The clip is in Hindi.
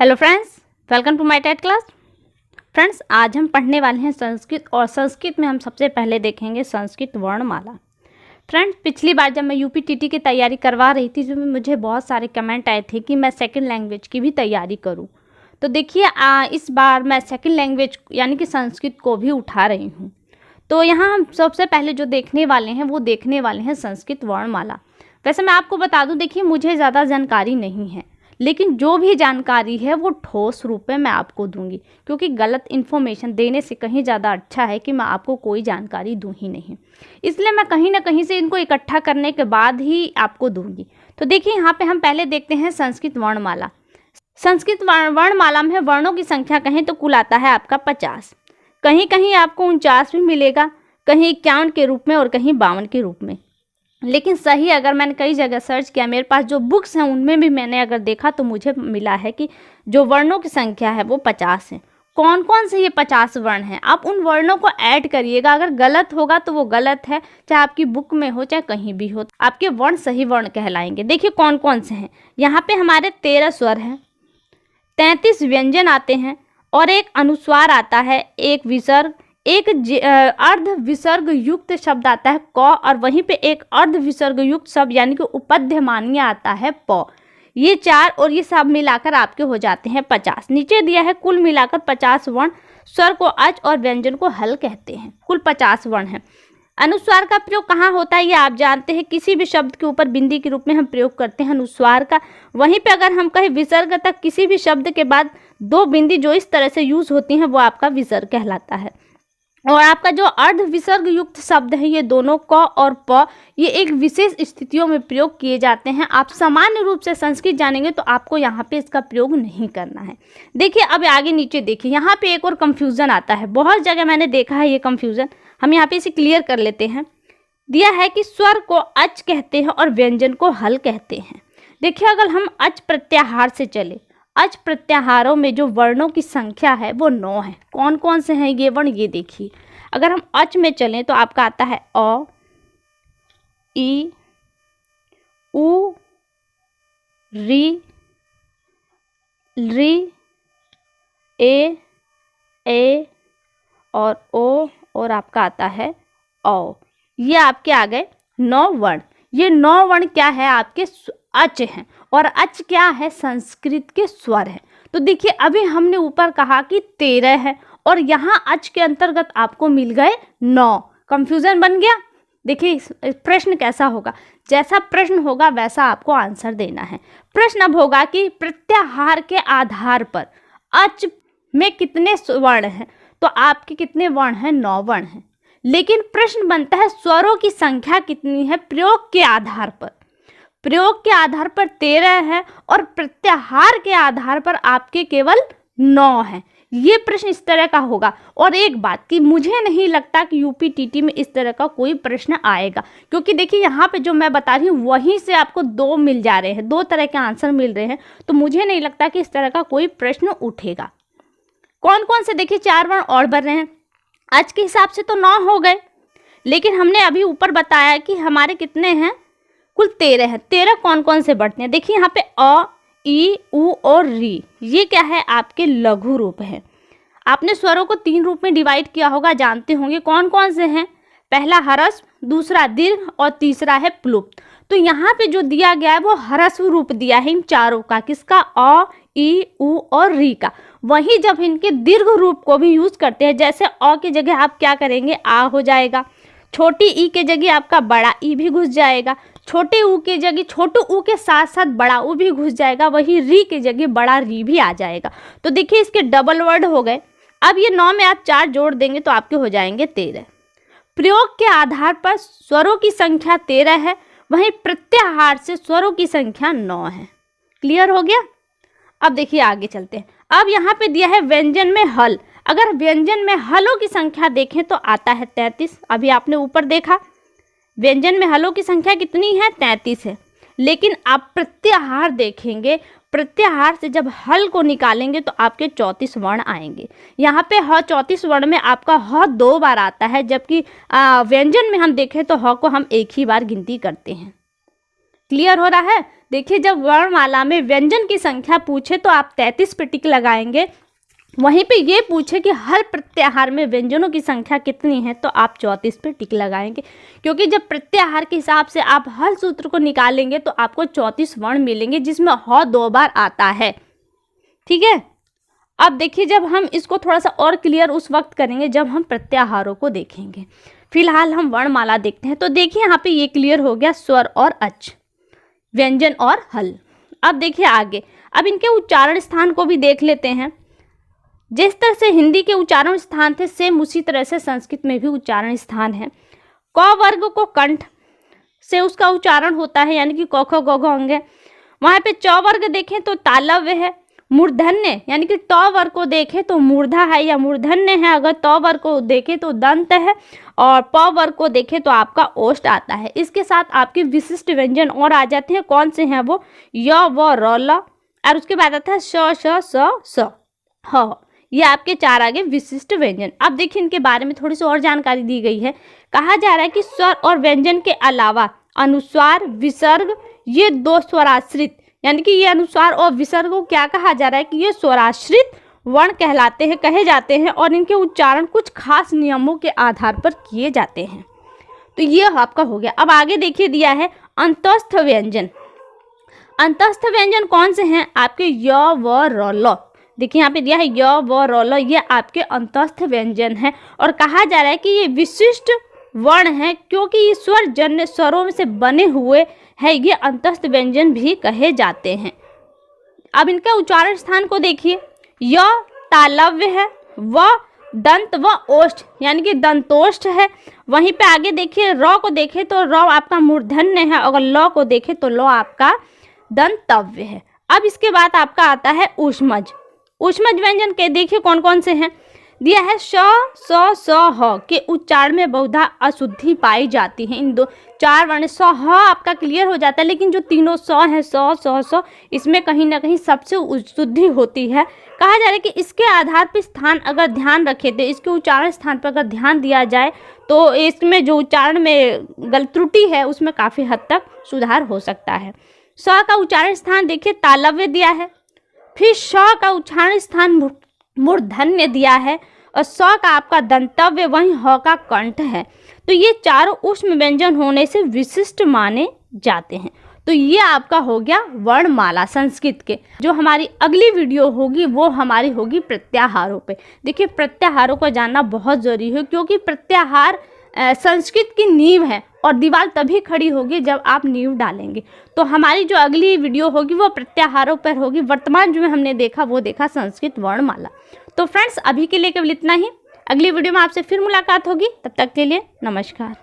Hello friends, welcome to my TET class. Friends, आज हम पढ़ने वाले हैं संस्कृत, और संस्कृत में हम सबसे पहले देखेंगे संस्कृत वर्णमाला। फ्रेंड्स, पिछली बार जब मैं यूपीटीटी की तैयारी करवा रही थी तो मुझे बहुत सारे कमेंट आए थे कि मैं सेकंड लैंग्वेज की भी तैयारी करूं। तो देखिए, इस बार मैं सेकंड लैंग्वेज यानी कि संस्कृत को भी उठा रही हूं। तो यहाँ हम सबसे पहले जो देखने वाले हैं वो देखने वाले हैं संस्कृत वर्णमाला। वैसे मैं आपको बता दूं, देखिए मुझे ज़्यादा जानकारी नहीं है, लेकिन जो भी जानकारी है वो ठोस रूप में मैं आपको दूंगी, क्योंकि गलत इन्फॉर्मेशन देने से कहीं ज़्यादा अच्छा है कि मैं आपको कोई जानकारी दूं ही नहीं। इसलिए मैं कहीं ना कहीं से इनको इकट्ठा करने के बाद ही आपको दूंगी। तो देखिए, यहाँ पे हम पहले देखते हैं संस्कृत वर्णमाला। संस्कृत वर्णमाला में वर्णों की संख्या कहें तो कुल आता है आपका 50। कहीं कहीं आपको 49 भी मिलेगा, कहीं 51 के रूप में और कहीं 52 के रूप में। लेकिन सही अगर मैंने कई जगह सर्च किया, मेरे पास जो बुक्स हैं उनमें भी मैंने अगर देखा तो मुझे मिला है कि जो वर्णों की संख्या है वो 50 है। कौन कौन से ये 50 वर्ण हैं, आप उन वर्णों को ऐड करिएगा। अगर गलत होगा तो वो गलत है, चाहे आपकी बुक में हो चाहे कहीं भी हो, आपके वर्ण सही वर्ण कहलाएंगे। देखिए कौन कौन से हैं। यहाँ पे हमारे 13 स्वर हैं, 33 व्यंजन आते हैं और एक अनुस्वार आता है, एक विसर्ग, एक अर्ध विसर्ग युक्त शब्द आता है क, और वहीं पे एक अर्ध विसर्ग युक्त शब्द यानी कि उपध्य मान्य आता है प। ये 4 और ये सब मिलाकर आपके हो जाते हैं 50। नीचे दिया है कुल मिलाकर 50 वर्ण। स्वर को अच और व्यंजन को हल कहते हैं। कुल 50 वर्ण हैं। अनुस्वार का प्रयोग कहाँ होता है ये आप जानते हैं। किसी भी शब्द के ऊपर बिंदी के रूप में हम प्रयोग करते हैं अनुस्वार का। वहीं पे अगर हम कहें विसर्ग तक, किसी भी शब्द के बाद 2 बिंदी जो इस तरह से यूज होती हैं वो आपका विसर्ग कहलाता है। और आपका जो अर्ध विसर्ग युक्त शब्द है, ये दोनों क और प, ये एक विशेष स्थितियों में प्रयोग किए जाते हैं। आप सामान्य रूप से संस्कृत जानेंगे तो आपको यहाँ पे इसका प्रयोग नहीं करना है। देखिए अब आगे नीचे देखिए, यहाँ पे एक और कंफ्यूजन आता है। बहुत जगह मैंने देखा है ये कंफ्यूजन, हम यहाँ पे इसे क्लियर कर लेते हैं। दिया है कि स्वर को अच कहते हैं और व्यंजन को हल कहते हैं। देखिए अगर हम अच प्रत्याहार से चले, अच प्रत्याहारों में जो वर्णों की संख्या है वो 9 है। कौन कौन से हैं ये वर्ण, ये देखिए। अगर हम अच में चलें तो आपका आता है अ, ई, उ, री, री, ए और ओ, और आपका आता है औ। ये आपके आ गए 9 वर्ण। ये 9 वर्ण क्या है, आपके अच हैं, और अच क्या है, संस्कृत के स्वर है। तो देखिए अभी हमने ऊपर कहा कि 13 है और यहाँ अच के अंतर्गत आपको मिल गए 9। कंफ्यूजन बन गया। देखिए प्रश्न कैसा होगा, जैसा प्रश्न होगा वैसा आपको आंसर देना है। प्रश्न अब होगा कि प्रत्याहार के आधार पर अच में कितने वर्ण हैं, तो आपके कितने वर्ण हैं, 9 वर्ण हैं। लेकिन प्रश्न बनता है स्वरों की संख्या कितनी है प्रयोग के आधार पर। प्रयोग के आधार पर 13 है और प्रत्याहार के आधार पर आपके केवल 9 है। ये प्रश्न इस तरह का होगा। और एक बात कि मुझे नहीं लगता कि यूपीटीटी में इस तरह का कोई प्रश्न आएगा, क्योंकि देखिए यहाँ पे जो मैं बता रही हूँ वहीं से आपको 2 मिल जा रहे हैं, 2 तरह के आंसर मिल रहे हैं। तो मुझे नहीं लगता कि इस तरह का कोई प्रश्न उठेगा। कौन कौन से, देखिए 4 वर्ण और बढ़ रहे हैं। आज के हिसाब से तो 9 हो गए, लेकिन हमने अभी ऊपर बताया कि हमारे कितने हैं, कुल 13 है। 13 कौन कौन से बढ़ते हैं, देखिए यहाँ पे अ, ई, उ और री, ये क्या है, आपके लघु रूप है। आपने स्वरों को 3 रूप में डिवाइड किया होगा, जानते होंगे कौन कौन से हैं। पहला ह्रस्व, दूसरा दीर्घ और तीसरा है प्लुप्त। तो यहाँ पे जो दिया गया है वो ह्रस्व रूप दिया है इन चारों का, किसका, अ, ई, उ और री का। वहीं जब इनके दीर्घ रूप को भी यूज करते हैं, जैसे अ की जगह आप क्या करेंगे, आ हो जाएगा। छोटी ई के जगह आपका बड़ा ई भी घुस जाएगा। छोटे ऊ के जगह छोटू ऊ के साथ साथ बड़ा ऊ भी घुस जाएगा। वही री के जगह बड़ा री भी आ जाएगा। तो देखिए इसके डबल वर्ड हो गए। अब ये 9 में आप 4 जोड़ देंगे तो आपके हो जाएंगे 13। प्रयोग के आधार पर स्वरों की संख्या 13 है, वहीं प्रत्याहार से स्वरों की संख्या 9 है। क्लियर हो गया। अब देखिए आगे चलते हैं। अब यहाँ पे दिया है व्यंजन में हल। अगर व्यंजन में हलों की संख्या देखें तो आता है 33। अभी आपने ऊपर देखा व्यंजन में हलों की संख्या कितनी है, 33 है। लेकिन आप प्रत्याहार देखेंगे, प्रत्याहार से जब हल को निकालेंगे तो आपके 34 वर्ण आएंगे। यहाँ पे ह 34 वर्ण में आपका ह 2 बार आता है, जबकि व्यंजन में हम देखें तो ह को हम एक ही बार गिनती करते हैं। क्लियर हो रहा है। देखिए, जब वर्णमाला में व्यंजन की संख्या पूछे तो आप 33 पे टिक लगाएंगे, वहीं पे ये पूछे कि हल प्रत्याहार में व्यंजनों की संख्या कितनी है तो आप 34 पे टिक लगाएंगे, क्योंकि जब प्रत्याहार के हिसाब से आप हल सूत्र को निकालेंगे तो आपको 34 वर्ण मिलेंगे, जिसमें ह 2 बार आता है। ठीक है, अब देखिए, जब हम इसको थोड़ा सा और क्लियर उस वक्त करेंगे जब हम प्रत्याहारों को देखेंगे। फिलहाल हम वर्णमाला देखते हैं। तो देखिए, यहाँ पे ये क्लियर हो गया स्वर और अच, व्यंजन और हल। अब देखिए आगे, अब इनके उच्चारण स्थान को भी देख लेते हैं। जिस तरह से हिंदी के उच्चारण स्थान थे, सेम उसी तरह से संस्कृत में भी उच्चारण स्थान है। क वर्ग को कंठ से उसका उच्चारण होता है, यानी कि क ख ग घ अंग है। वहाँ पे च वर्ग देखें तो तालव्य है। मूर्धन्य यानी कि ट वर्ग को देखें तो मूर्धा है या मूर्धन्य है। अगर त वर्ग को देखें तो दंत है, और प वर्ग को देखें तो आपका ओष्ठ आता है। इसके साथ आपके विशिष्ट व्यंजन और आ जाते हैं। कौन से हैं वो? य व र ल, और उसके बाद आता है श श स ह। ये आपके 4 आगे विशिष्ट व्यंजन। अब देखिए, इनके बारे में थोड़ी सी और जानकारी दी गई है। कहा जा रहा है कि स्वर और व्यंजन के अलावा अनुस्वार, विसर्ग, ये 2 स्वराश्रित, यानी कि ये अनुस्वार और विसर्ग को क्या कहा जा रहा है कि ये स्वराश्रित वर्ण कहलाते हैं, कहे जाते हैं, और इनके उच्चारण कुछ खास नियमों के आधार पर किए जाते हैं। तो ये आपका हो गया। अब आगे देखिए, दिया है अंतस्थ व्यंजन। अंतस्थ व्यंजन कौन से हैं? आपके य व र ल। देखिए, यहाँ पे दिया है य व र ल, ये आपके अंतस्थ व्यंजन है, और कहा जा रहा है कि ये विशिष्ट वर्ण है, क्योंकि ये स्वर जन्य स्वरों से बने हुए है। ये अंतस्थ व्यंजन भी कहे जाते हैं। अब इनका उच्चारण स्थान को देखिए। य तालव्य है, व दंत व ओष्ठ यानी कि दंतोष्ठ है। वहीं पे आगे देखिए, र को देखें तो र आपका मूर्धन्य है, अगर ल को देखें तो ल आपका दंतव्य है। अब इसके बाद आपका आता है ऊष्मज। ऊष्मज व्यंजन के देखिए कौन कौन से हैं। दिया है श स स ह के उच्चारण में बहुधा अशुद्धि पाई जाती है। इन 4 वर्ण स ह आपका क्लियर हो जाता है, लेकिन जो तीनों स है, स इसमें कहीं ना कहीं सबसे शुद्धि होती है। कहा जा रहा है कि इसके आधार पर स्थान अगर ध्यान रखे तो इसके उच्चारण स्थान पर अगर ध्यान दिया जाए तो इसमें जो उच्चारण में गलत त्रुटि है उसमें काफ़ी हद तक सुधार हो सकता है। स का उच्चारण स्थान देखिए तालव्य दिया है, फिर श का उच्चारण स्थान मूर्धन्य दिया है, और स का आपका दंतव्य, वहीं ह का कंठ है। तो ये चारों ऊष्म व्यंजन होने से विशिष्ट माने जाते हैं। तो ये आपका हो गया वर्णमाला संस्कृत के। जो हमारी अगली वीडियो होगी वो हमारी होगी प्रत्याहारों पे। देखिए, प्रत्याहारों को जानना बहुत ज़रूरी है, क्योंकि प्रत्याहार संस्कृत की नींव है, और दीवार तभी खड़ी होगी जब आप नींव डालेंगे। तो हमारी जो अगली वीडियो होगी वो प्रत्याहारों पर होगी। वर्तमान जो हमने देखा वो देखा संस्कृत वर्णमाला। तो फ्रेंड्स, अभी के लिए केवल इतना ही। अगली वीडियो में आपसे फिर मुलाकात होगी, तब तक के लिए नमस्कार।